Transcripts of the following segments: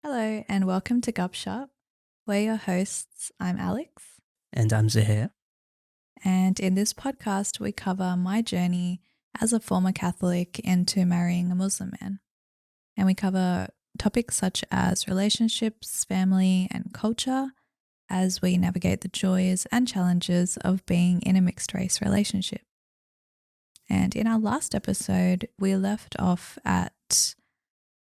Hello and welcome to Gupshop. We're your hosts. I'm Alex, And I'm Zahir. and in this podcast, we cover my journey as a former Catholic into marrying a Muslim man. And we cover topics such as relationships, family, and culture as we navigate the joys and challenges of being in a mixed race relationship. And in our last episode, we left off at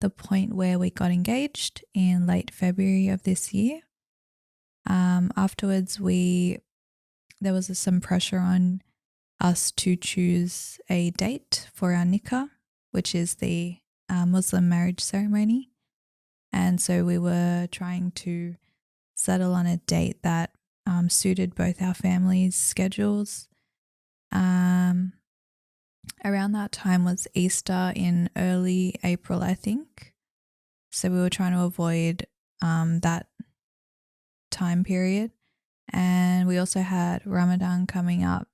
the point where we got engaged in late February of this year. Afterwards, there was some pressure on us to choose a date for our nikah, which is the Muslim marriage ceremony. And so we were trying to settle on a date that suited both our families' schedules. Around that time was Easter in early April, I think. So we were trying to avoid that time period. And we also had Ramadan coming up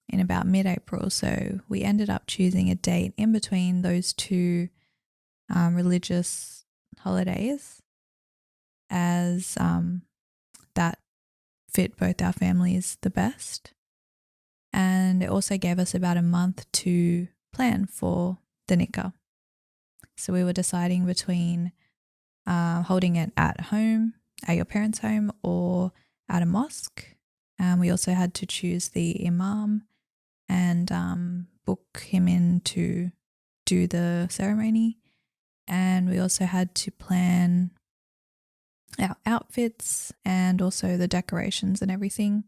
in about mid-April. So we ended up choosing a date in between those two religious holidays as that fit both our families the best. And it also gave us about a month to plan for the nikah. So we were deciding between holding it at home, at your parents' home, or at a mosque. We also had to choose the imam and book him in to do the ceremony. And we also had to plan our outfits and also the decorations and everything.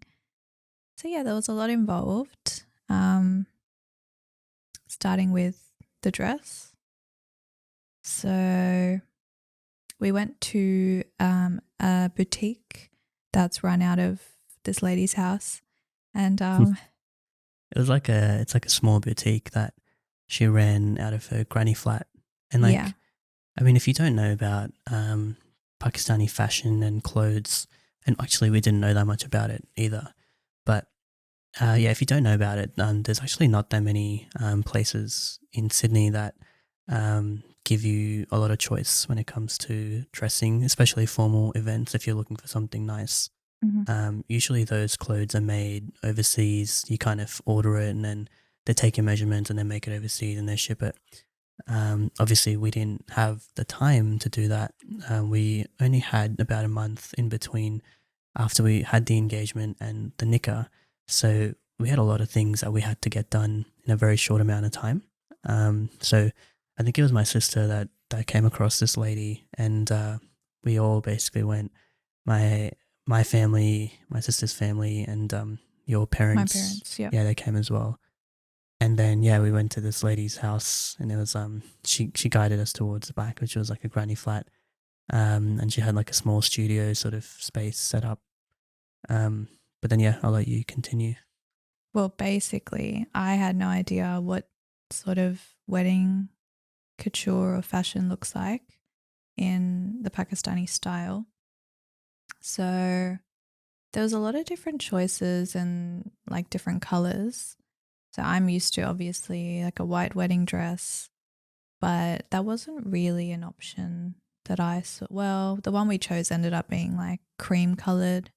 So yeah, there was a lot involved, starting with the dress. So we went to a boutique that's run out of this lady's house, and It's like a small boutique that she ran out of her granny flat. And yeah, I mean, if you don't know about Pakistani fashion and clothes, and actually we didn't know that much about it either. But yeah, if you don't know about it, there's actually not that many places in Sydney that give you a lot of choice when it comes to dressing, especially formal events if you're looking for something nice. Usually those clothes are made overseas. You kind of order it and then they take your measurements and then make it overseas and they ship it. Obviously, we didn't have the time to do that. We only had about a month in between after we had the engagement and the nikah. So we had a lot of things that we had to get done in a very short amount of time. So I think it was my sister that came across this lady and we all basically went, my my family, my sister's family, and your my parents. parents, yeah. Yeah, they came as well. And then yeah, we went to this lady's house, and it was she guided us towards the back, which was like a granny flat, and she had like a small studio sort of space set up. But then yeah, I'll let you continue. Well, basically, I had no idea what sort of wedding couture or fashion looks like in the Pakistani style. So there was a lot of different choices and like different colors. So I'm used to obviously like a white wedding dress, but that wasn't really an option that I saw. Well, the one we chose ended up being like cream colored,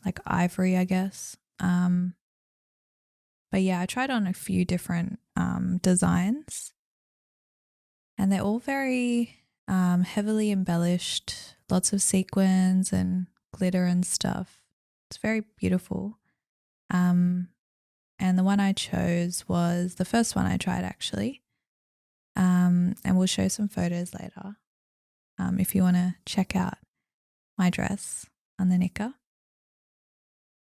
like ivory, I guess. But yeah, I tried on a few different designs, and they're all very heavily embellished, lots of sequins and glitter and stuff. It's very beautiful. Um, and the one I chose was the first one I tried actually. And we'll show some photos later if you want to check out my dress on the nikah.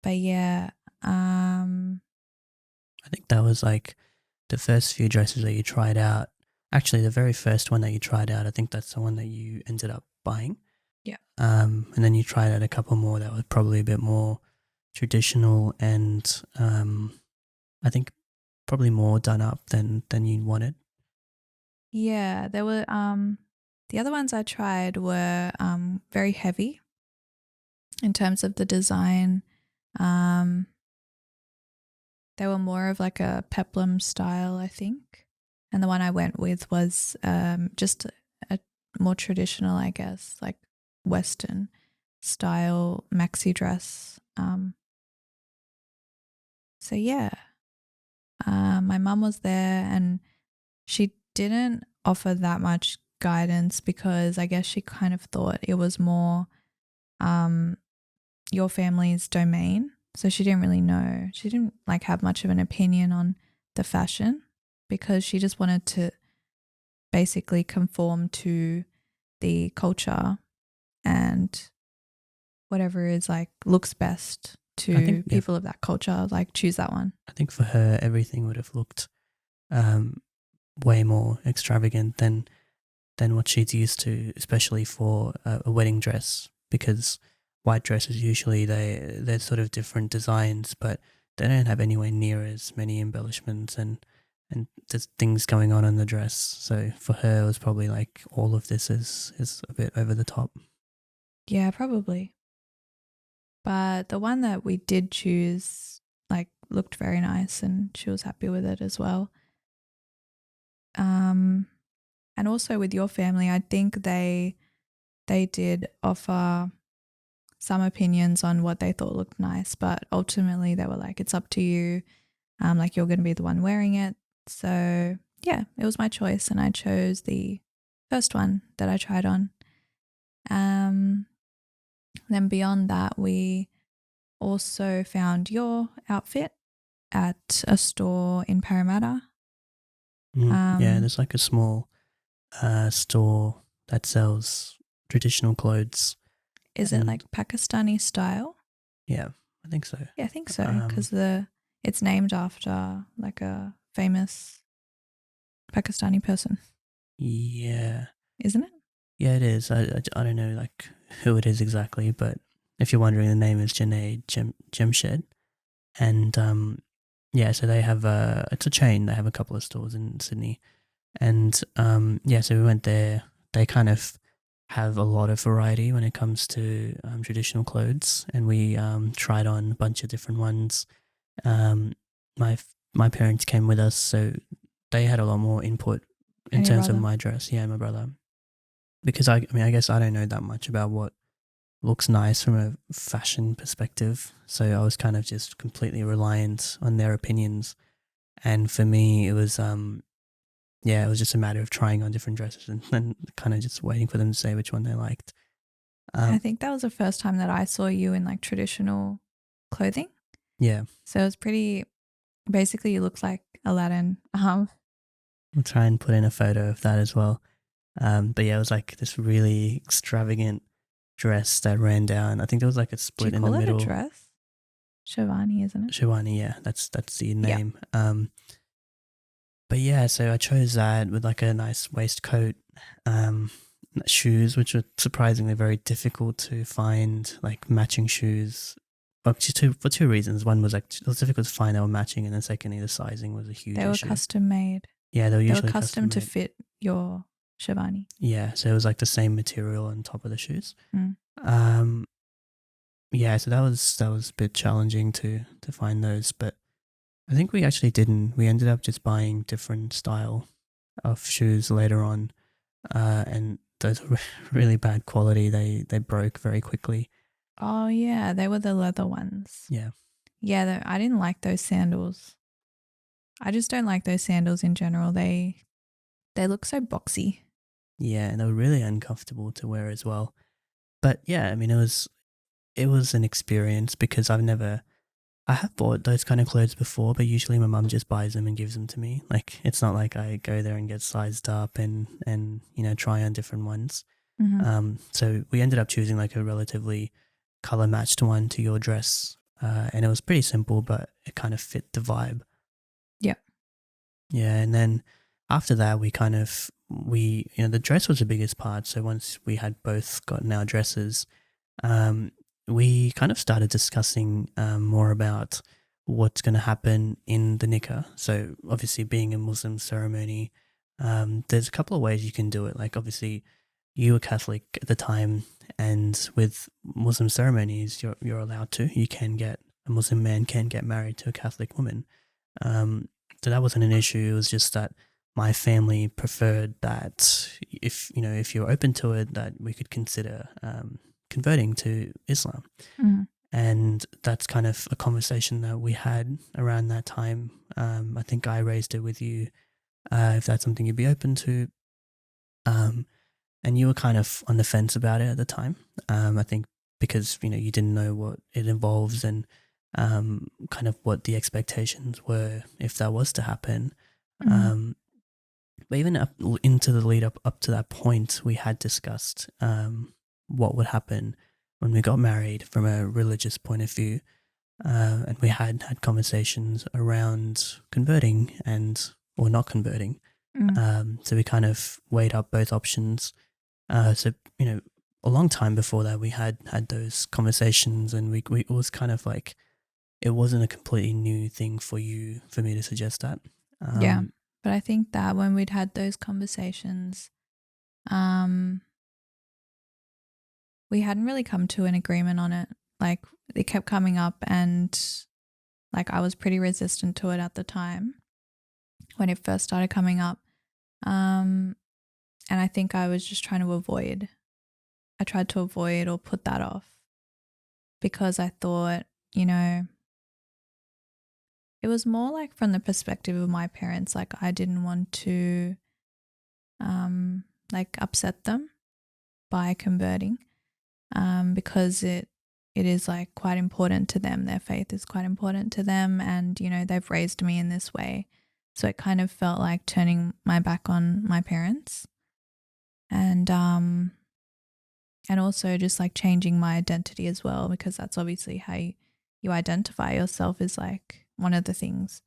But yeah, I think that was like the first few dresses that you tried out. Actually, the very first one that you tried out, I think that's the one that you ended up buying. yeah. And then you tried out a couple more that were probably a bit more traditional and I think probably more done up than you wanted. Yeah, there were the other ones I tried were very heavy in terms of the design. Um they were more of like a peplum style, I think. And the one I went with was just a more traditional, I guess, like Western style maxi dress. So yeah, my mum was there and she didn't offer that much guidance because I guess she kind of thought it was more um, your family's domain. So she didn't really know. She didn't like have much of an opinion on the fashion because she just wanted to basically conform to the culture and whatever is like looks best I think to people of that culture, like choose that one. I think for her everything would have looked um, way more extravagant than what she's used to, especially for a wedding dress, because white dresses usually they're sort of different designs, but they don't have anywhere near as many embellishments and there's things going on in the dress. So for her, it was probably like all of this is a bit over the top. Yeah, probably. But the one that we did choose like looked very nice and she was happy with it as well. Um and also with your family, I think they did offer some opinions on what they thought looked nice, but ultimately they were like, it's up to you. Like you're going to be the one wearing it. So yeah, it was my choice, and I chose the first one that I tried on. Um, then beyond that, we also found your outfit at a store in Parramatta. Yeah, Um, there's like a small store that sells traditional clothes, is it and like Pakistani style? yeah, I think so. Yeah, I think so Um, because the it's named after like a famous Pakistani person, yeah, isn't it? yeah, it is. I don't know like who it is exactly, but if you're wondering, the name is Janae Jemshed, and yeah, so they have it's a chain. They have a couple of stores in Sydney, and yeah, so we went there. They kind of have a lot of variety when it comes to traditional clothes, and we tried on a bunch of different ones. Um, my parents came with us, so they had a lot more input in And your terms of brother. my dress. Yeah, my brother, because I mean, I guess I don't know that much about what looks nice from a fashion perspective, so I was kind of just completely reliant on their opinions. And for me, it was yeah, it was just a matter of trying on different dresses and then kind of just waiting for them to say which one they liked. I Um, think that was the first time that I saw you in like traditional clothing. yeah, So it was pretty basically you looked like Aladdin. we'll try and put in a photo of that as well. But yeah, it was like this really extravagant dress that ran down. I think there was like a Do you split in the call it a middle. dress? Shivani, isn't it? Shivani, yeah, that's the Yeah. name. But yeah, so I chose that with like a nice waistcoat, um, shoes, which are surprisingly very difficult to find, like matching shoes. Well, for two reasons. One was like it was difficult to find they were matching, and then secondly, the sizing was a huge They were issue. custom made. Yeah, they were They were usually custom custom to made. fit your Shivani. Yeah, so it was like the same material on top of the shoes. Mm. Um, yeah, so that was a bit challenging to find those, but I think we actually didn't. We ended up just buying different style of shoes later on, and those were really bad quality. They broke very quickly. Oh yeah, they were the leather ones. Yeah, Yeah, I didn't like those sandals. I just don't like those sandals in general. They look so boxy. yeah, and they were really uncomfortable to wear as well. But yeah, I mean, it was an experience because I have bought those kind of clothes before, but usually my mum just buys them and gives them to me. Like it's not like I go there and get sized up and try on different ones. Mm-hmm. So we ended up choosing like a relatively color matched one to your dress, and it was pretty simple, but it kind of fit the vibe. Yeah. Yeah, and then after that, the dress was the biggest part. So once we had both gotten our dresses, um, we kind of started discussing more about what's going to happen in the nikah. So obviously, being a Muslim ceremony, there's a couple of ways you can do it. Like obviously, you were Catholic at the time, and with Muslim ceremonies, you're allowed to. You can get a Muslim man can get married to a Catholic woman. Um, so that wasn't an issue. It was just that my family preferred that if you're open to it, that we could consider converting to Islam. Mm. And that's kind of a conversation that we had around that time. I think I raised it with you, if that's something you'd be open to. Um, and you were kind of on the fence about it at the time. I think because you didn't know what it involves and kind of what the expectations were if that was to happen. Mm. Um, but even up into the lead up to that point, we had discussed what would happen when we got married from a religious point of view, and we had conversations around converting and or not converting. Mm. So we kind of weighed up both options. So a long time before that, we had those conversations, and we it was kind of like it wasn't a completely new thing for me to suggest that. Yeah. Um, But I think that when we'd had those conversations, um, we hadn't really come to an agreement on it. Like it kept coming up, and like I was pretty resistant to it at the time when it first started coming up. Um, and I think I was just trying to avoid. I tried to avoid or put that off because I thought, you know, it was more like from the perspective of my parents. Like I didn't want to, like upset them by converting, because it is like quite important to them. Their faith is quite important to them, and they've raised me in this way. So it kind of felt like turning my back on my parents, and also just like changing my identity as well, because that's obviously how you identify yourself, is like one of the things.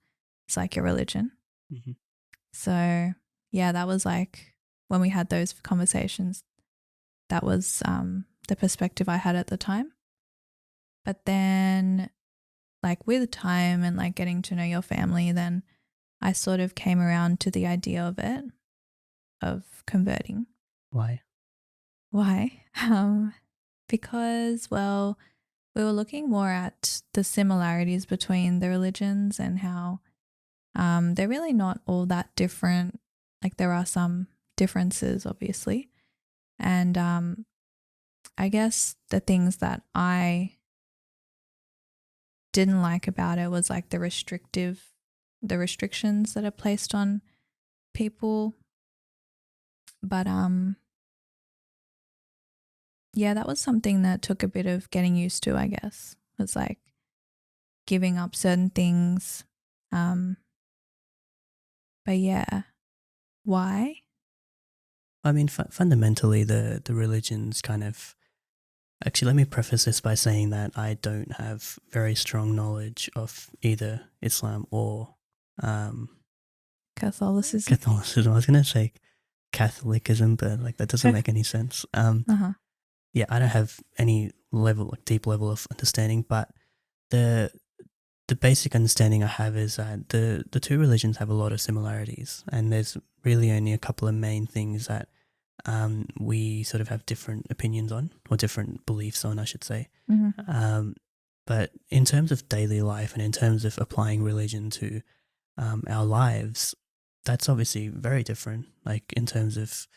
It's like your religion. mhm. So yeah, that was like when we had those conversations, that was the perspective I had at the time. But then, like with time and like getting to know your family, then I sort of came around to the idea of it, of converting. Why? Why? Because, well, we were looking more at the similarities between the religions and how they're really not all that different. Like there are some differences, obviously. And I guess the things that I didn't like about it was like the restrictions that are placed on people. But yeah, that was something that took a bit of getting used to, I guess. It was like giving up certain things. Um, but yeah, why? I mean, fundamentally, the religions kind of. Actually, let me preface this by saying that I don't have very strong knowledge of either Islam or um, Catholicism. Catholicism. I was going to say Catholicism, but like that doesn't make any sense. Uh-huh. Yeah, I don't have any level, like deep level of understanding, but the the basic understanding I have is that the two religions have a lot of similarities, and there's really only a couple of main things that we sort of have different opinions on, or different beliefs on, I should say. Mm-hmm. Um, but in terms of daily life and in terms of applying religion to our lives, that's obviously very different. Like in terms of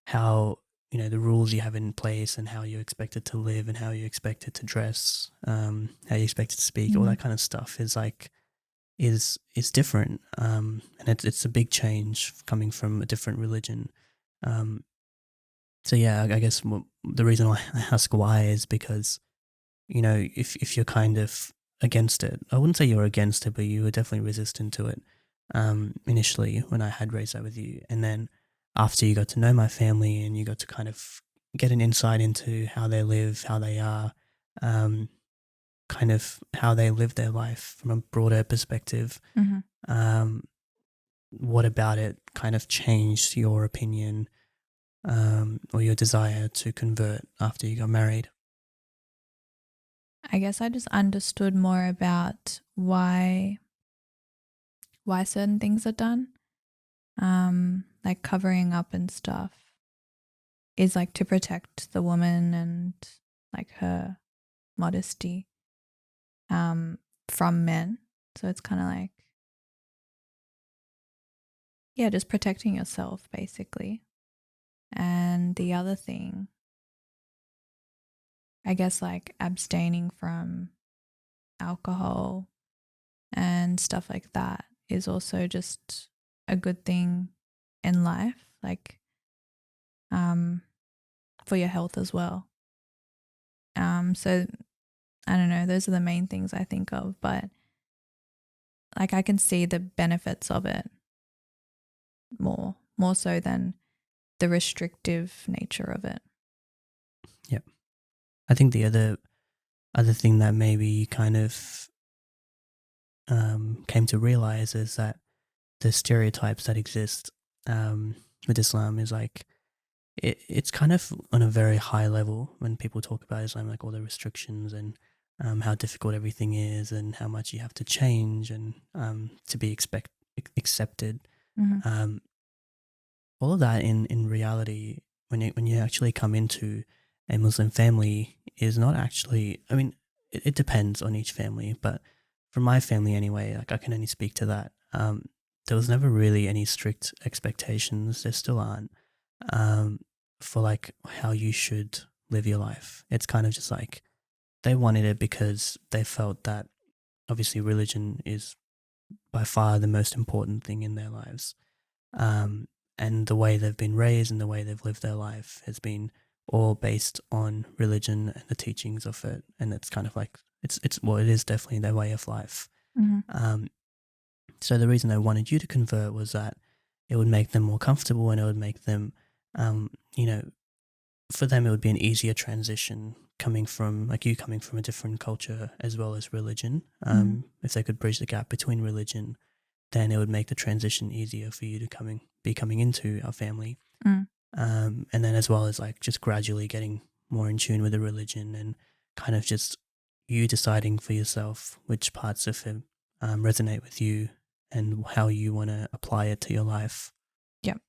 how the rules you have in place and how you're expected to live and how you're expected to dress, how you're expected to speak, all Mm-hmm. that kind of stuff is like is different, and it's a big change coming from a different religion. Um, so yeah, I guess the reason why I ask why is because if you're kind of against it, I wouldn't say you're against it, but you were definitely resistant to it initially when I had raised that with you, and then after you got to know my family and you got to kind of get an insight into how they live, how they are, um, kind of how they live their life from a broader perspective. Mm-hmm. Um, what about it kind of changed your opinion, or your desire to convert after you got married? I guess I just understood more about why certain things are done. Like covering up and stuff is like to protect the woman and like her modesty um from men. So it's kind of like, yeah, just protecting yourself basically. And the other thing, I guess, like abstaining from alcohol and stuff like that is also just a good thing in life, like um, for your health as well. So I don't know, those are the main things I think of, but like I can see the benefits of it more so than the restrictive nature of it. Yeah. I think the other thing that maybe you kind of came to realize is that the stereotypes that exist with Islam is like it's kind of on a very high level when people talk about Islam, like all the restrictions and how difficult everything is and how much you have to change and to be accepted. Mm-hmm. Um, all of that in reality, when you actually come into a Muslim family, is not actually. I mean, it depends on each family, but for my family anyway, like I can only speak to that. There was never really any strict expectations. There still aren't um, for like how you should live your life. It's kind of just like they wanted it because they felt that obviously religion is by far the most important thing in their lives. Um, and the way they've been raised and the way they've lived their life has been all based on religion and the teachings of it. And it's kind of like it's well, it is definitely their way of life. Mm-hmm. Um, so the reason they wanted you to convert was that it would make them more comfortable and it would make them, you know, for them it would be an easier transition coming from like you coming from a different culture as well as religion. Mm-hmm. If they could bridge the gap between religion, then it would make the transition easier for you to be coming into our family. Mm. And then as well as like just gradually getting more in tune with the religion and kind of just you deciding for yourself which parts of it resonate with you and how you want to apply it to your life. Yep.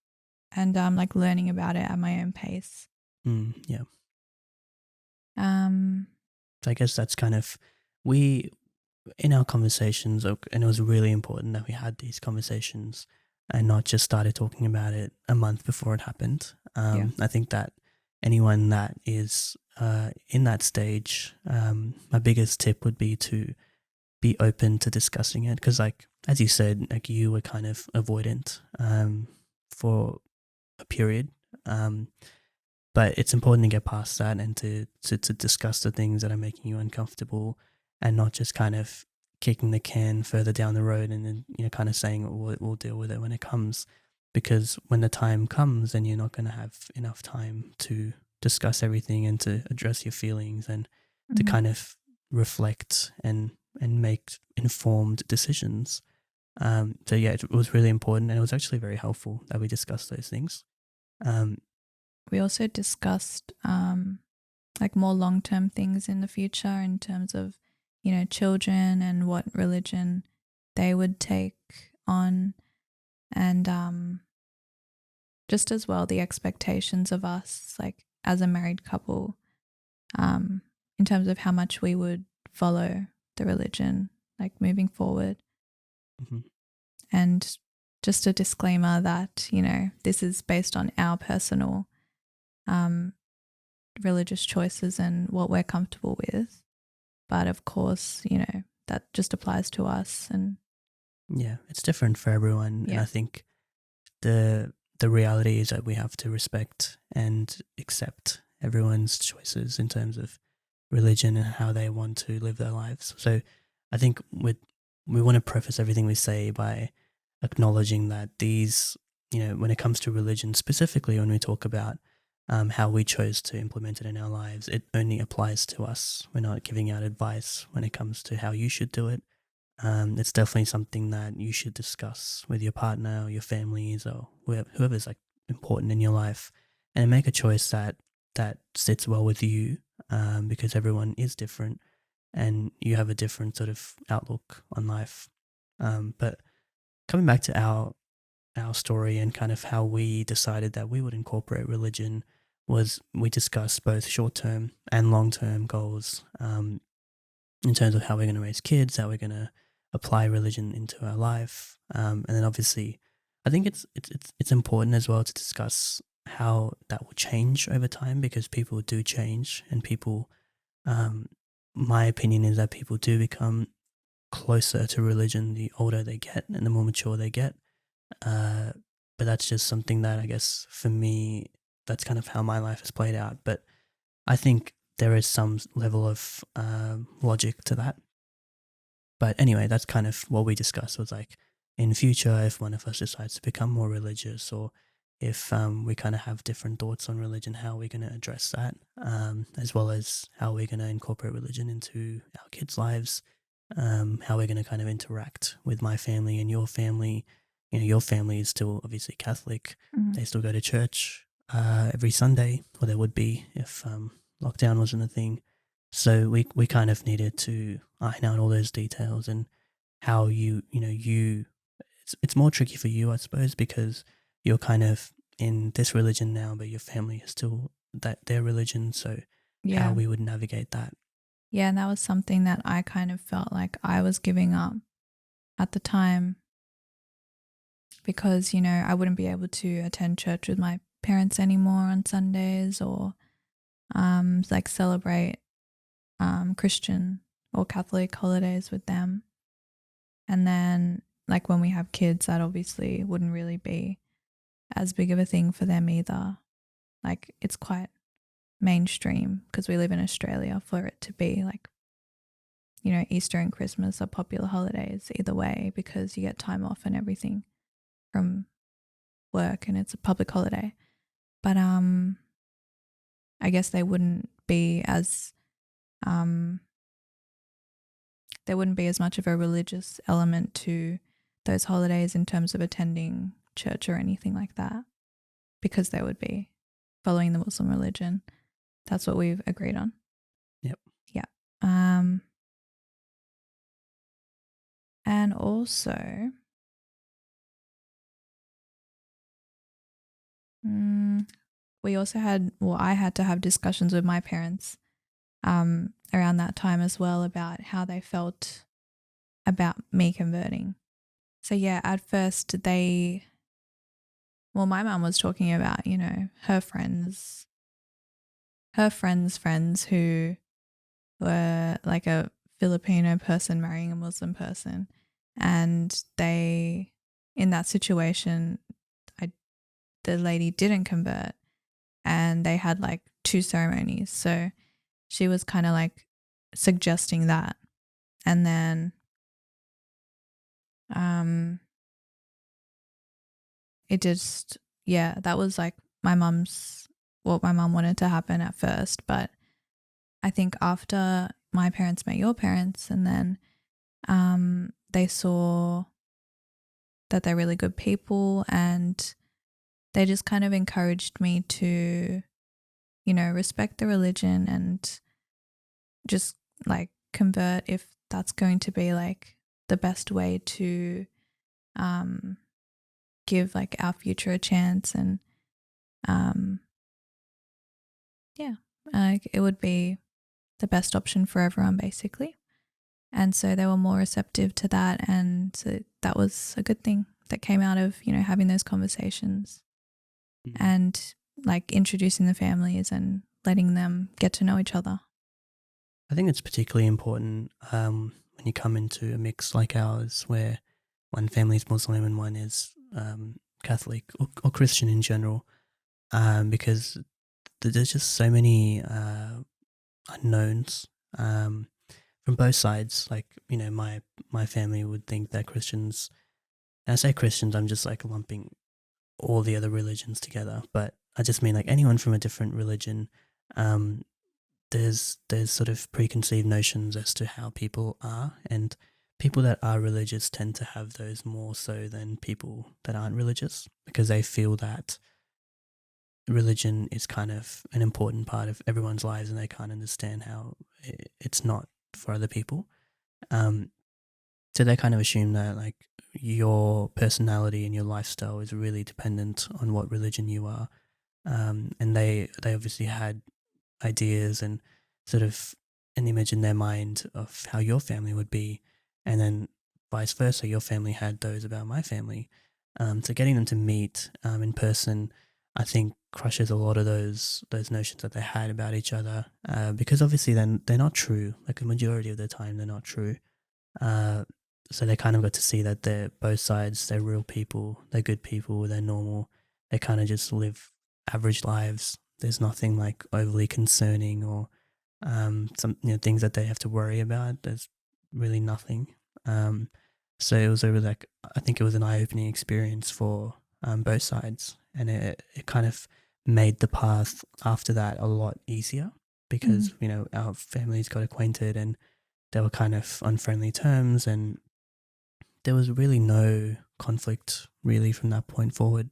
And like learning about it at my own pace. Yeah. Um, So I guess that's kind of we in our conversations, and it was really important that we had these conversations and not just started talking about it a month before it happened. yeah. I think that anyone that is in that stage, my biggest tip would be to be open to discussing it because, like as you said, like you were kind of avoidant for a period. Um, but it's important to get past that and to discuss the things that are making you uncomfortable and not just kind of kicking the can further down the road and then, kind of saying we'll deal with it when it comes. Because when the time comes, then you're not going to have enough time to discuss everything and to address your feelings and to Mm-hmm. kind of reflect and make informed decisions. So yeah, it was really important and it was actually very helpful that we discussed those things. Um, We also discussed like more long term things in the future in terms of, children and what religion they would take on, and just as well the expectations of us, like as a married couple, um, in terms of how much we would follow the religion, like moving forward. mhm. And just a disclaimer that, this is based on our personal um, religious choices and what we're comfortable with. But of course, that just applies to us. And Yeah, it's different for everyone, and yeah. I think the reality is that we have to respect and accept everyone's choices in terms of religion and how they want to live their lives. So, I think we want to preface everything we say by acknowledging that these, when it comes to religion specifically, when we talk about how we chose to implement it in our lives, it only applies to us. We're not giving out advice when it comes to how you should do it. It's definitely something that you should discuss with your partner or your families or whoever's like important in your life, and make a choice that sits well with you, because everyone is different and you have a different sort of outlook on life. But coming back to our story and kind of how we decided that we would incorporate religion was we discussed both short term and long term goals. In terms of how we're going to raise kids, how we're going to apply religion into our life. And then obviously I think it's important as well to discuss how that will change over time because people do change and people. Um, my opinion is that people do become closer to religion the older they get and the more mature they get. Uh, but that's just something that I guess for me, that's kind of how my life has played out. But I think there is some level of logic to that. But anyway, that's kind of what we discussed was like in future, if one of us decides to become more religious or if we kind of have different thoughts on religion, how we're going to address that, as well as how we're going to incorporate religion into our kids' lives, how we're going to kind of interact with my family and your family. You know, your family is still obviously Catholic. Mm. They still go to church every Sunday, or there would be if lockdown wasn't a thing. So we kind of needed to iron out all those details and how you it's more tricky for you I suppose because you're kind of in this religion now but your family is still that their religion, so how Yeah. we would navigate that. Yeah, and that was something that I kind of felt like I was giving up at the time because, I wouldn't be able to attend church with my parents anymore on Sundays or like celebrate Christian or Catholic holidays with them. And then like when we have kids, that obviously wouldn't really be as big of a thing for them either. Like it's quite mainstream because we live in Australia for it to be like, Easter and Christmas are popular holidays either way because you get time off and everything from work and it's a public holiday. But I guess um there wouldn't be as much of a religious element to those holidays in terms of attending church or anything like that because they would be following the Muslim religion. That's what we've agreed on. Yep. Yeah. Um and also mm, we also I had to have discussions with my parents around that time as well about how they felt about me converting. So yeah, at first my mum was talking about, her friends who were like a Filipino person marrying a Muslim person. And in that situation, the lady didn't convert and they had like two ceremonies. So she was kind of like suggesting that. And then um, it just, yeah, that was like what my mum wanted to happen at first. But I think after my parents met your parents and then they saw that they're really good people and they just kind of encouraged me to, respect the religion and just like convert if that's going to be like the best way to um, give like our future a chance and um, yeah, like it would be the best option for everyone basically. And so they were more receptive to that. And so that was a good thing that came out of, having those conversations Mhm. and like introducing the families and letting them get to know each other. I think it's particularly important when you come into a mix like ours where one family is Muslim and one is Catholic or Christian in general, because there's just so many unknowns from both sides. Like my family would think that Christians. And I say Christians, I'm just like lumping all the other religions together, but I just mean like anyone from a different religion. Um, there's sort of preconceived notions as to how people are, and people that are religious tend to have those more so than people that aren't religious because they feel that religion is kind of an important part of everyone's lives and they can't understand how it's not for other people. Um, so they kind of assume that like your personality and your lifestyle is really dependent on what religion you are. And they obviously had ideas and sort of an image in their mind of how your family would be, and then vice versa, your family had those about my family. So getting them to meet in person, I think crushes a lot of those notions that they had about each other, because obviously then they're not true. Like a majority of the time, they're not true. Uh, so they kind of got to see that they're both sides. They're real people. They're good people. They're normal. They kind of just live average lives. There's nothing like overly concerning or some things that they have to worry about. There's really nothing. Um, so it was over like I think it was an eye opening experience for both sides, and it kind of made the path after that a lot easier Mm. because our families got acquainted and they were kind of on friendly terms, and there was really no conflict really from that point forward.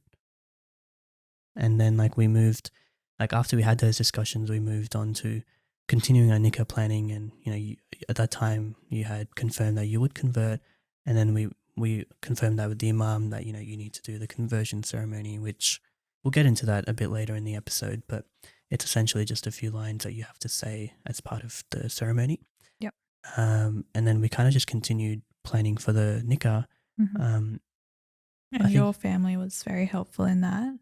And then like we moved, like after we had those discussions, we moved on to continuing our nikah planning. And at that time you had confirmed that you would convert, and then we confirmed that with the imam that you need to do the conversion ceremony, which we'll get into that a bit later in the episode. But it's essentially just a few lines that you have to say as part of the ceremony. Yep. And then we kind of just continued planning for the nikah. Hmm. Um, I And think, your family was very helpful in that.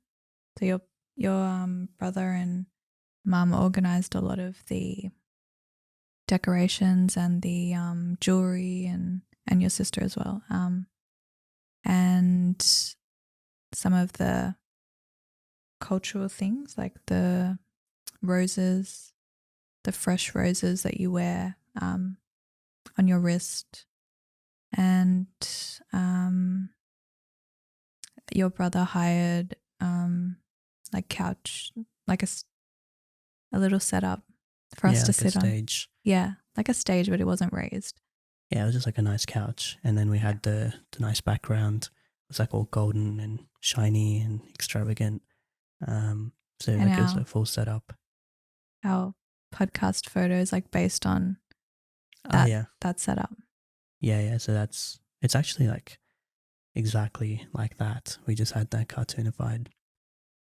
So your brother and mum organized a lot of the decorations and the jewelry, and your sister as well. And some of the cultural things like the roses, the fresh roses that you wear on your wrist, and um, your brother hired like couch, like a little setup for us yeah, to like a sit on. stage. Yeah, like a stage, but it wasn't raised. Yeah, it was just like a nice couch, and then we Yeah. had the nice background. It was like all golden and shiny and extravagant. So And like it was a full setup. our podcast photos like based on Oh that yeah, that setup. yeah. So it's actually like exactly like that. We just had that cartoonified.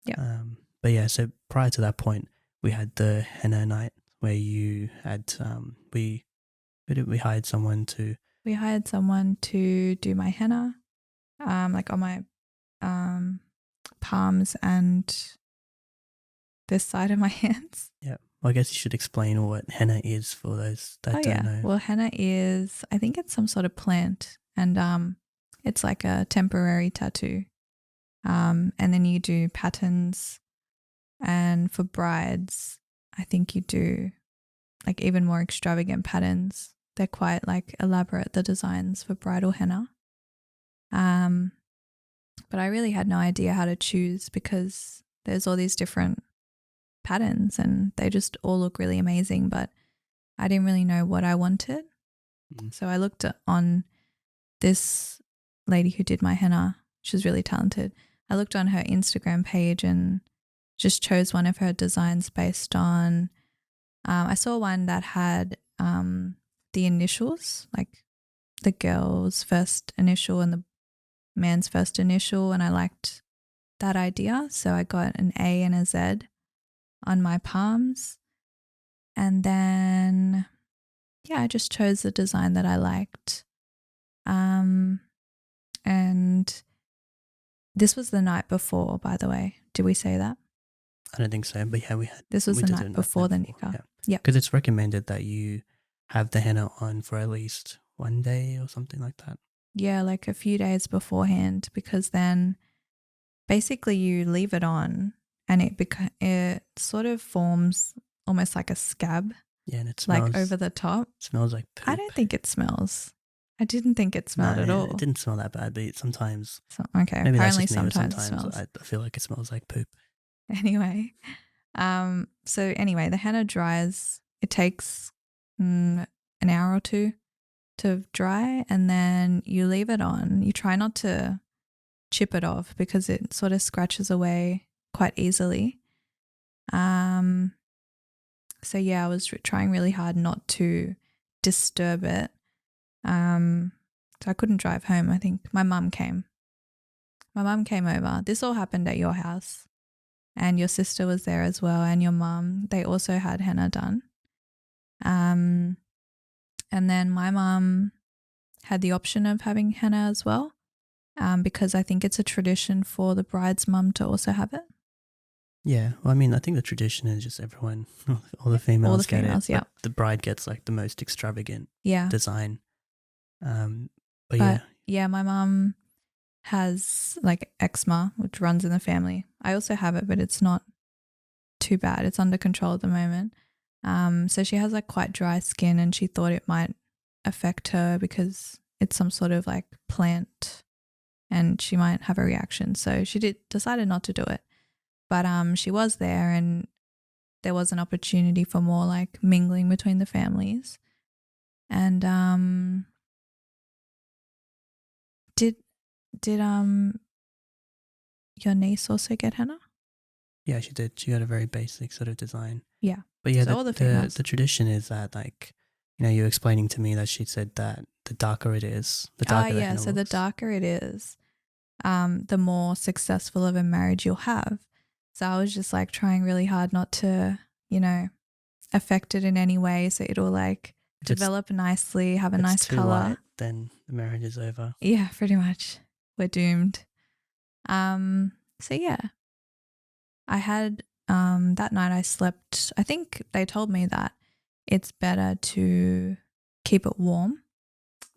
Yeah. But yeah, so prior to that point, we had the henna night where you had we hired someone to. We hired someone to do my henna, like on my um, palms and this side of my hands. Yeah, well, I guess you should explain what henna is for those Oh that don't yeah. know. Well, henna is, I think it's some sort of plant, and it's like a temporary tattoo. And then you do patterns, and for brides, I think you do like even more extravagant patterns. They're quite like elaborate, the designs for bridal henna. Um, but I really had no idea how to choose because there's all these different patterns and they just all look really amazing, but I didn't really know what I wanted. Mm. So I looked on this lady who did my henna. She's really talented. I looked on her Instagram page and just chose one of her designs based on. I saw one that had the initials, like the girl's first initial and the man's first initial, and I liked that idea. So I got an A and a Z on my palms. And then, yeah, I just chose the design that I liked. And this was the night before, by the way. Did we say that? I don't think so, but yeah, This was we the did it night night before the before, nikah. yeah, Yep. because it's recommended that you have the henna on for at least one day or something like that. Yeah, like a few days beforehand, because then basically you leave it on and it sort of forms almost like a scab, Yeah, and it like smells over the top. like I poop. don't think it smells. I didn't think it No, smelled at it all. didn't smell that bad, but sometimes So, okay, maybe that's apparently just me, but sometimes it sometimes smells. I feel like it smells like poop. Anyway, so anyway, the henna dries. It takes an hour or two to dry, and then you leave it on. You try not to chip it off because it sort of scratches away quite easily. So yeah, I was trying really hard not to disturb it. So I couldn't drive home. I think my mum came. My mum came over. This all happened at your house, and your sister was there as well, and your mum. They also had henna done. And then my mum had the option of having henna as well. because I think it's a tradition for the bride's mum to also have it. Yeah, well, I mean, I think the tradition is just everyone, all the All the females get it, females, yeah. but the bride gets like the most extravagant Yeah. design. But But yeah, yeah, my mum has like eczema, which runs in the family. I also have it, but it's not too bad. It's under control at the moment. So she has like quite dry skin, and she thought it might affect her because it's some sort of like plant and she might have a reaction. So she decided not to do it. But she was there, and there was an opportunity for more like mingling between the families. And did your niece also get henna? yeah, she did. She got a very basic sort of design. Yeah. But yeah, So all the females. the tradition is that, like, you know, you were explaining to me that she said that the darker it is, the darker the Yeah. henna So the looks. darker it is, the more successful of a marriage you'll have. So I was just like trying really hard not to, affect it in any way. So it'll like If develop nicely, have a if it's nice too color. light, then the marriage is over. Yeah, pretty much. We're doomed. So yeah, I had that night I slept. I think they told me that it's better to keep it warm,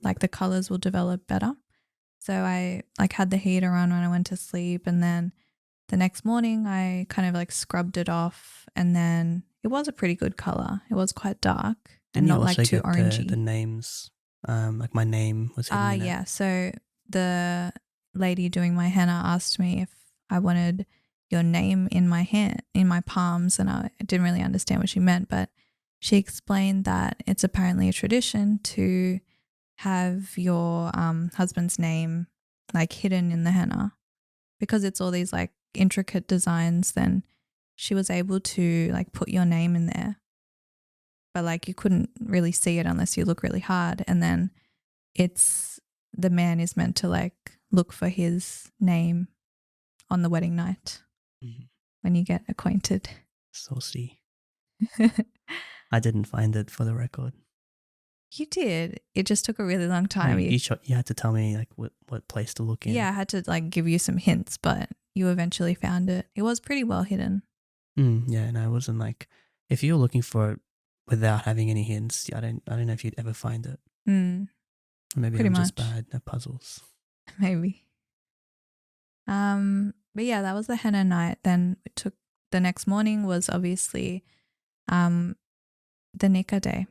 like the colors will develop better. So I like had the heater on when I went to sleep, and then the next morning I kind of like scrubbed it off, and then it was a pretty good color. It was quite dark and Didn't you not like also too get orangey. the names? Like my name was hidden in it. Yeah. So the lady doing my henna asked me if I wanted your name in my hand, in my palms, and I didn't really understand what she meant, but she explained that it's apparently a tradition to have your husband's name like hidden in the henna because it's all these like intricate designs. Then she was able to like put your name in there, but like you couldn't really see it unless you look really hard, and then it's the man is meant to like look for his name on the wedding night when you get acquainted. Saucy. I didn't find it, for the record. You did. It just took a really long No, time. you had to tell me like what place to look in. Yeah, I had to like give you some hints, but you eventually found it. It was pretty well hidden. Yeah, and I wasn't like, if you're looking for it without having any hints, I don't know if you'd ever find it. Or maybe Pretty I'm just much. bad at puzzles. Maybe. But yeah, that was the henna night. Then it took the next morning was obviously the nikah day.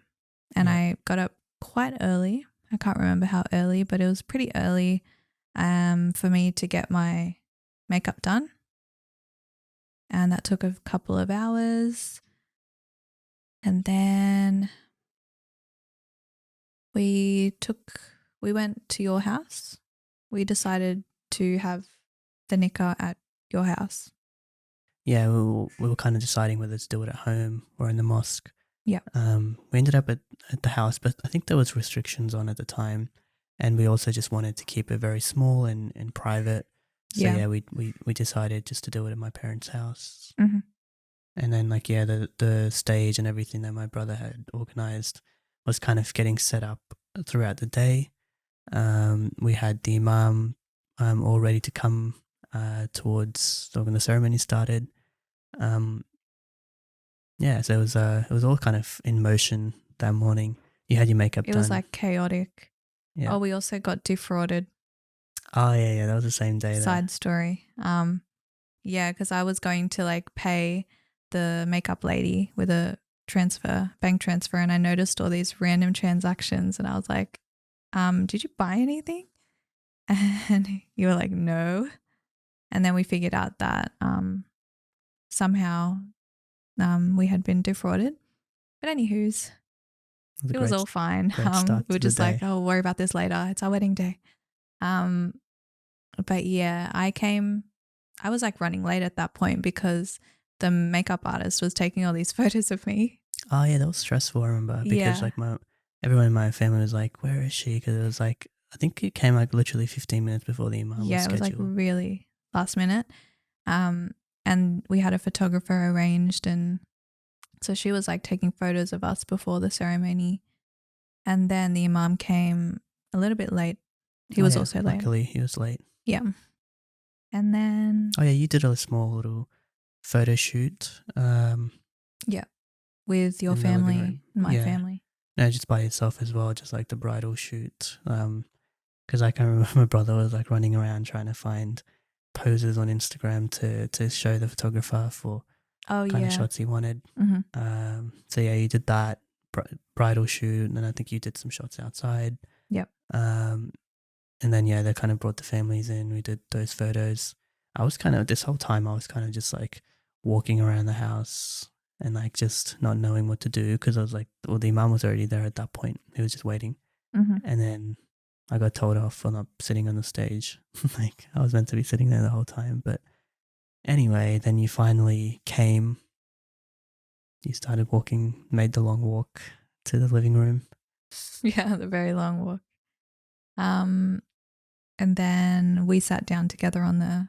And Yeah. I got up quite early. I can't remember how early, but it was pretty early for me to get my makeup done. And that took a couple of hours. And then we went to your house. We decided to have the nikah at your house. Yeah, we were kind of deciding whether to do it at home or in the mosque. Yeah. We ended up at the house, but I think there was restrictions on at the time, and we also just wanted to keep it very small and private. So yeah, we decided just to do it at my parents' house. Mm-hmm. And then like, yeah, the stage and everything that my brother had organized was kind of getting set up throughout the day. We had the imam all ready to come towards when the ceremony started. Yeah, so it was all kind of in motion that morning. You had your makeup done. It was like chaotic. Yeah. Oh, we also got defrauded. Oh yeah, that was the same day. Side story. Yeah, because I was going to like pay the makeup lady with a bank transfer, and I noticed all these random transactions, and I was like, did you buy anything? And you were like, no. And then we figured out that somehow we had been defrauded. But anywho's, it was all fine. We were just like, oh, we'll worry about this later. It's our wedding day. But yeah, I was like running late at that point because the makeup artist was taking all these photos of me. Oh yeah, that was stressful. I remember because like everyone in my family was like, "Where is she?" Because it was like, I think it came like literally 15 minutes before the imam was scheduled. Yeah, it was like really last minute. And we had a photographer arranged, and so she was like taking photos of us before the ceremony. And then the imam came a little bit late. He was also late. Luckily, he was late. Yeah. And then, Oh yeah, you did a small little photo shoot yeah, with your in the living room. family, my Yeah. family. No, just by yourself as well, just like the bridal shoot. Because I can remember my brother was like running around trying to find poses on Instagram to show the photographer for Oh, kind of yeah. shots he wanted. Mm-hmm. So yeah, you did that bridal shoot, and then I think you did some shots outside. Yep. Um, and then yeah, they kind of brought the families in. We did those photos. I was kind of this whole time I was kind of just like walking around the house and like just not knowing what to do because I was like, well, the imam was already there at that point. He was just waiting, Mm-hmm. and then I got told off for not sitting on the stage. Like I was meant to be sitting there the whole time, but anyway, then you finally came. You started walking, made the long walk to the living room. Yeah, the very long walk. Um, and then we sat down together on the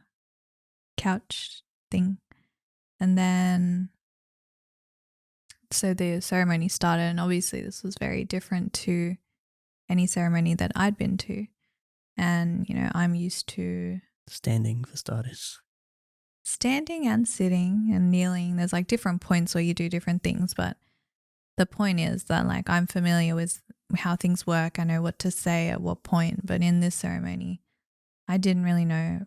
couch thing. And then, so the ceremony started, and obviously this was very different to any ceremony that I'd been to. And, I'm used to Standing for starters. standing and sitting and kneeling. There's like different points where you do different things, but the point is that like I'm familiar with how things work. I know what to say at what point, but in this ceremony, I didn't really know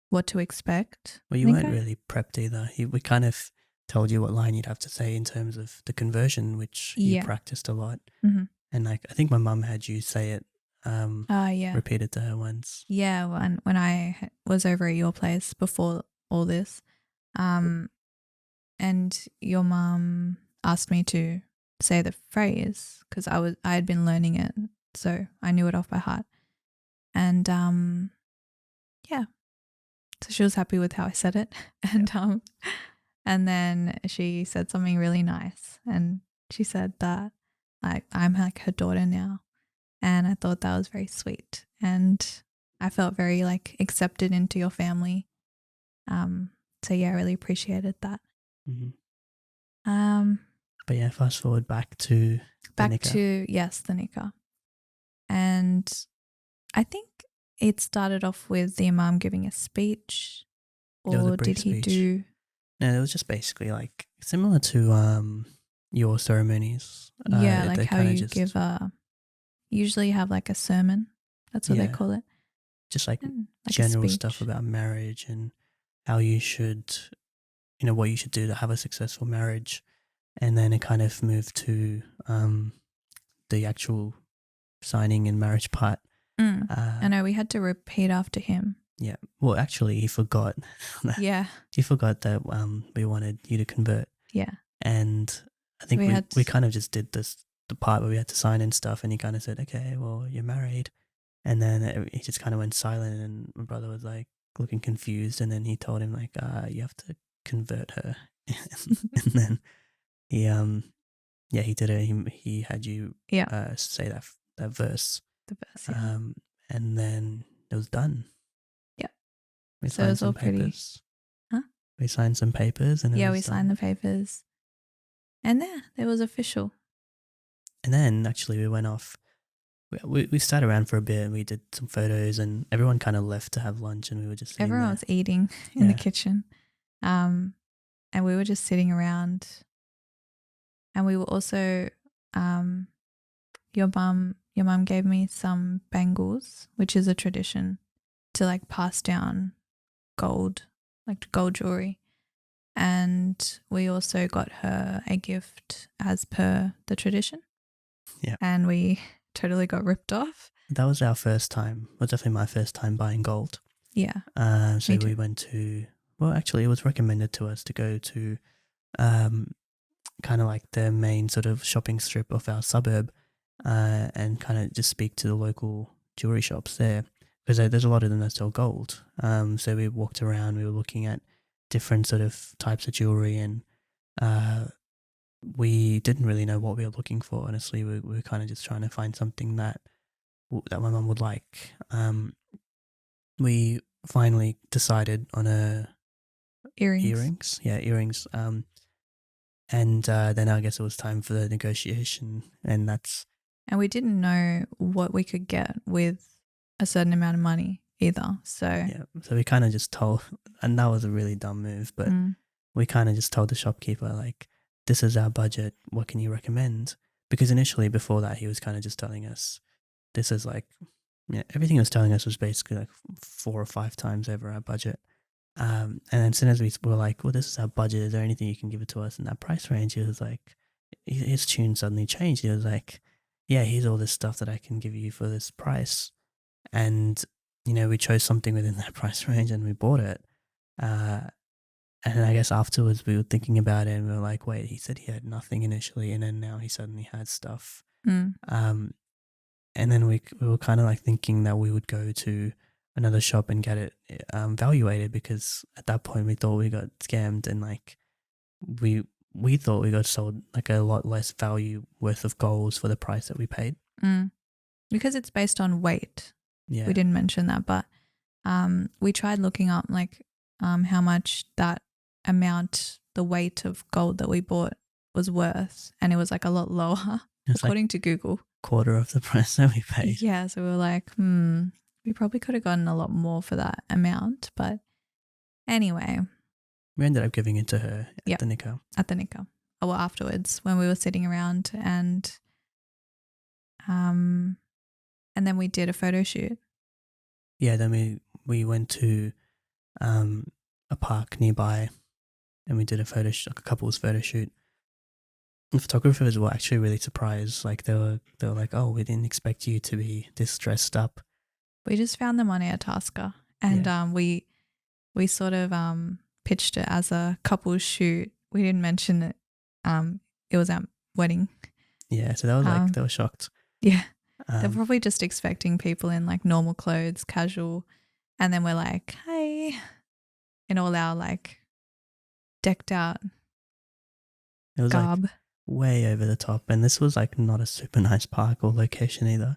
what to expect. Well, I you think weren't really prepped either. We kind of told you what line you'd have to say in terms of the conversion, which you yeah. practiced a lot. Mm-hmm. And like, I think my mum had you say it, Yeah. repeated to her once. Yeah, when I was over at your place before all this, um, and your mum asked me to say the phrase because I had been learning it, so I knew it off by heart. And yeah, so she was happy with how I said it, and then she said something really nice, and she said that like I'm like her daughter now, and I thought that was very sweet, and I felt very like accepted into your family. So yeah, I really appreciated that. Mm-hmm. Um, But yeah, fast forward back to the back nikah. to yes, the nikah, and I think it started off with the imam giving a speech, There was a or brief did he speech. do? No, it was just basically like similar to your ceremonies. Yeah, like They how kind of you give just a. Usually you have like a sermon. That's what they yeah, call it, just like and like a general stuff speech. about marriage and how you should, what you should do to have a successful marriage. And then it kind of moved to the actual signing and marriage part. Mm. I Uh, know we had to repeat after him. yeah. Well, actually, he forgot. Yeah, He forgot that we wanted you to convert, yeah. and I So think we we had. we kind of just did the part where we had to sign and stuff, and he kind of said, "Okay, well, you're married," and then he just kind of went silent, and my brother was like looking confused, and then he told him like, "You have to convert her," and then he yeah, he did it. He had you Yeah, say that verse, the best. Yeah, um, and then it was done. yeah. We So it signed was all some pretty. papers. Huh? We signed some papers, and it Yeah, we was signed done. the papers, and there, it was official. And then actually, we went off. We sat around for a bit, and we did some photos, and everyone kind of left to have lunch, and we were just sitting Everyone there. was eating in the Yeah, kitchen, um, and we were just sitting around. And we were also, um, your mum gave me some bangles, which is a tradition to like pass down gold, like gold jewelry. And we also got her a gift as per the tradition. yeah. And we totally got ripped off. That was our first time. It was definitely my first time buying gold. Yeah, So me too. we went to. Well, actually, it was recommended to us to go to um, kind of like the main sort of shopping strip of our suburb and kind of just speak to the local jewelry shops there because there's a lot of them that sell gold. So we walked around, we were looking at different sort of types of jewelry and we didn't really know what we were looking for. Honestly, we were kind of just trying to find something that my mum would like. We finally decided on a Earrings. earrings. Yeah, earrings. And then I guess it was time for the negotiation, and that's And we didn't know what we could get with a certain amount of money either. So Yeah. So we kind of just told, and that was a really dumb move, but we kind of just told the shopkeeper, like, this is our budget. What can you recommend? Because initially, before that, he was kind of just telling us, this is like, yeah, everything he was telling us was basically like 4 or 5 times over our budget. And then as soon as we were like, well, this is our budget, is there anything you can give it to us in that price range? He was like, his tune suddenly changed. He was like, yeah, here's all this stuff that I can give you for this price. And, we chose something within that price range and we bought it. Uh, and I guess afterwards we were thinking about it and we were like, wait, he said he had nothing initially and then now he suddenly had stuff. Um, and then we were kind of like thinking that we would go to another shop and get it valuated, because at that point we thought we got scammed, and like we thought we got sold like a lot less value worth of goals for the price that we paid. Because it's based on weight. Yeah. We didn't mention that, but we tried looking up like how much that amount, the weight of gold that we bought was worth, and it was like a lot lower according to Google. Quarter of the price that we paid. Yeah, so we were like, we probably could have gotten a lot more for that amount, but anyway. We ended up giving it to her at the Nico. At the Nico. Well, afterwards when we were sitting around and then we did a photo shoot. Yeah, then we went to a park nearby and we did a couple's photo shoot. The photographers were actually really surprised. Like they were like, "Oh, we didn't expect you to be this dressed up." We just found them on Airtasker, and we sort of pitched it as a couple's shoot. We didn't mention it. It was our wedding. Yeah, so that was like they were shocked. Yeah, they're probably just expecting people in like normal clothes, casual, and then we're like, "Hey," in all our like decked out it was garb. Like way over the top, and this was like not a super nice park or location either.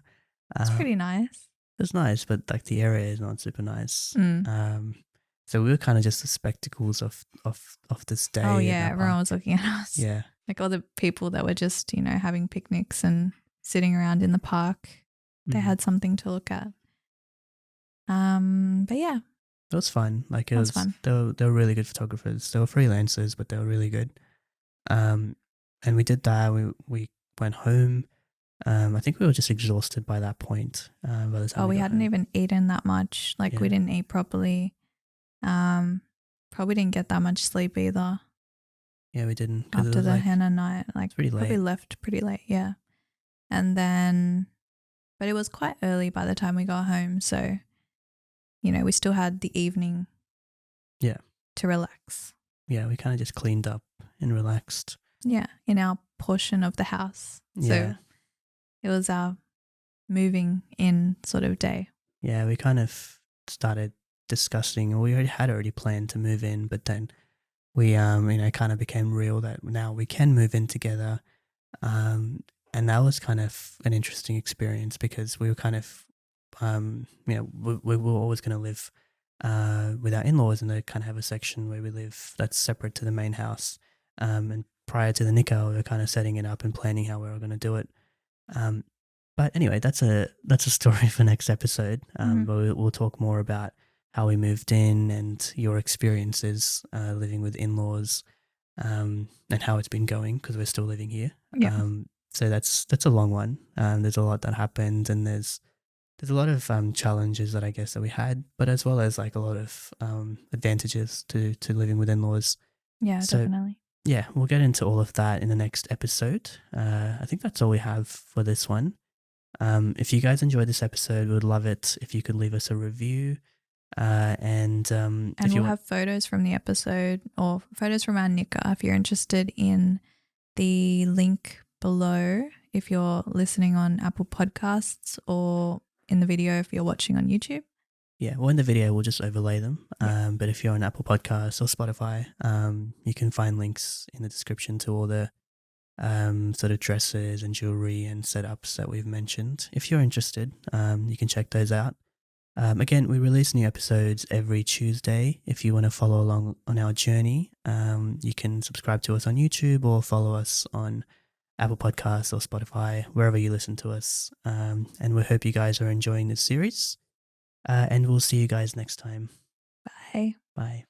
It's pretty nice. It's nice, but like the area is not super nice. So we were kind of just the spectacles of this day. Oh yeah, everyone was looking at us. Yeah, like all the people that were just having picnics and sitting around in the park. They had something to look at. But yeah, it was fun. Like it was fun. They were really good photographers. They were freelancers, but they were really good. And we did that. We went home. I think we were just exhausted by that point. By the time we hadn't even eaten that much. Like we didn't eat properly. Probably didn't get that much sleep either. Yeah, we didn't. After the henna night, like pretty late. Probably left pretty late. Yeah, and then, but it was quite early by the time we got home. So, we still had the evening. Yeah. To relax. Yeah, we kind of just cleaned up and relaxed. Yeah, in our portion of the house. So yeah. It was our moving in sort of day. Yeah, we kind of started discussing, we had already planned to move in, but then we, kind of became real that now we can move in together. And that was kind of an interesting experience because we were kind of, we were always going to live with our in-laws, and they kind of have a section where we live that's separate to the main house. And prior to the Nico, we were kind of setting it up and planning how we were going to do it. But anyway, that's a story for next episode. But we'll talk more about how we moved in and your experiences living with in-laws, and how it's been going because we're still living here. Yeah. So that's a long one. There's a lot that happened, and there's a lot of challenges that I guess that we had, but as well as like a lot of advantages to living with in-laws. Yeah, so, definitely. Yeah, we'll get into all of that in the next episode. I think that's all we have for this one. If you guys enjoyed this episode, we would love it if you could leave us a review. And we'll have photos from the episode or photos from our Nika if you're interested in the link below if you're listening on Apple Podcasts, or in the video if you're watching on YouTube. Yeah, well, in the video, we'll just overlay them. But if you're on Apple Podcasts or Spotify, you can find links in the description to all the sort of dresses and jewelry and setups that we've mentioned. If you're interested, you can check those out. Again, we release new episodes every Tuesday. If you want to follow along on our journey, you can subscribe to us on YouTube or follow us on Apple Podcasts or Spotify, wherever you listen to us. And we hope you guys are enjoying this series. And we'll see you guys next time. Bye. Bye.